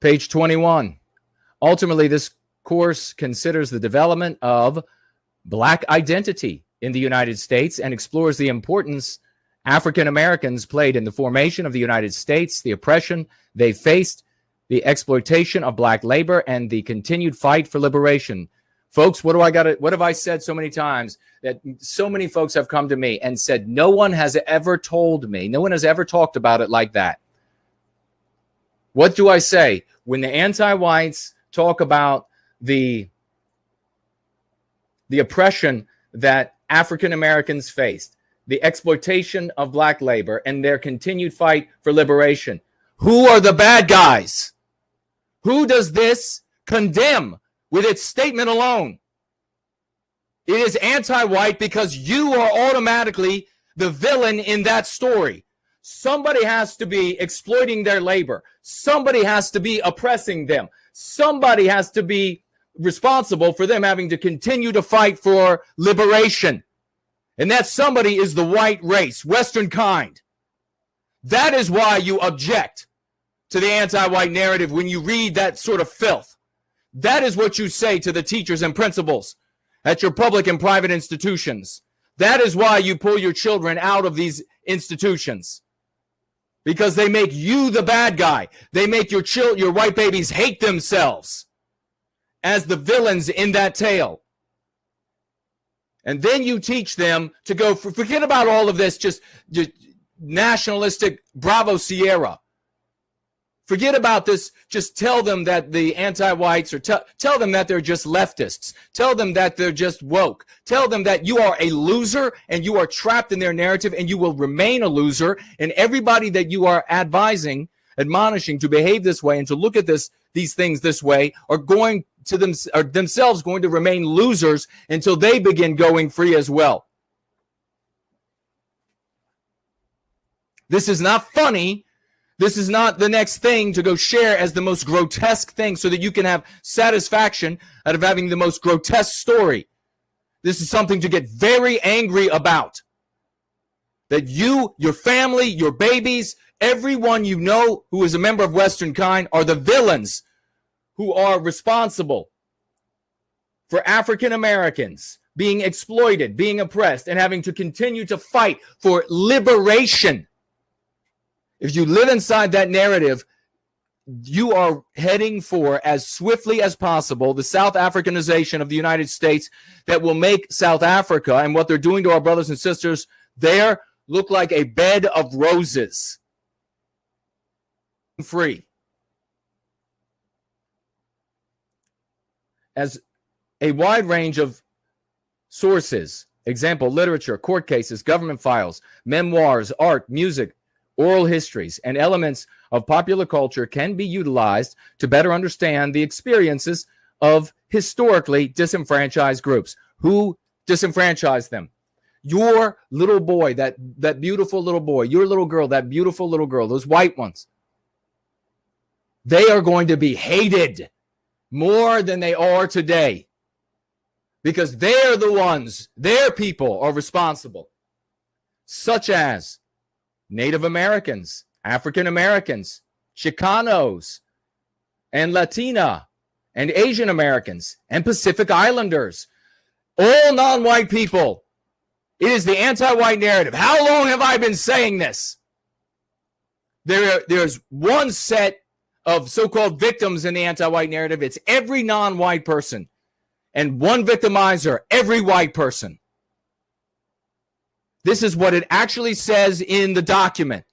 Page 21. Ultimately, this course considers the development of Black identity in the United States and explores the importance African Americans played in the formation of the United States, the oppression they faced, the exploitation of Black labor, and the continued fight for liberation. Folks, what have I said so many times that so many folks have come to me and said, no one has ever told me, no one has ever talked about it like that. What do I say? When the anti-whites talk about the oppression that African Americans faced, the exploitation of Black labor, and their continued fight for liberation, who are the bad guys? Who does this condemn with its statement alone? It is anti-white because you are automatically the villain in that story. Somebody has to be exploiting their labor. Somebody has to be oppressing them. Somebody has to be responsible for them having to continue to fight for liberation. And that somebody is the white race, Western kind. That is why you object to the anti-white narrative when you read that sort of filth. That is what you say to the teachers and principals at your public and private institutions. That is why you pull your children out of these institutions. Because they make you the bad guy. They make your white babies hate themselves as the villains in that tale. And then you teach them to go, forget about all of this, just nationalistic Bravo Sierra. Forget about this. Just tell them that the anti-whites, or tell them that they're just leftists. Tell them that they're just woke. Tell them that you are a loser and you are trapped in their narrative and you will remain a loser. And everybody that you are admonishing to behave this way and to look at these things this way are going to themselves going to remain losers until they begin going free as well. This is not funny. This is not the next thing to go share as the most grotesque thing so that you can have satisfaction out of having the most grotesque story. This is something to get very angry about. That you, your family, your babies, everyone you know who is a member of Western kind are the villains who are responsible for African Americans being exploited, being oppressed, and having to continue to fight for liberation. If you live inside that narrative, you are heading for, as swiftly as possible, the South Africanization of the United States that will make South Africa and what they're doing to our brothers and sisters there look like a bed of roses. Free. As a wide range of sources, example, literature, court cases, government files, memoirs, art, music, oral histories, and elements of popular culture can be utilized to better understand the experiences of historically disenfranchised groups. Who disenfranchised them? Your little boy, that beautiful little boy, your little girl, that beautiful little girl, those white ones. They are going to be hated more than they are today because they're the ones, their people are responsible, such as Native Americans, African Americans, Chicanos, and Latina, and Asian Americans, and Pacific Islanders, all non-white people. It is the anti-white narrative. How long have I been saying this? There's one set of so-called victims in the anti-white narrative. It's every non-white person, and one victimizer, every white person. This is what it actually says in the document.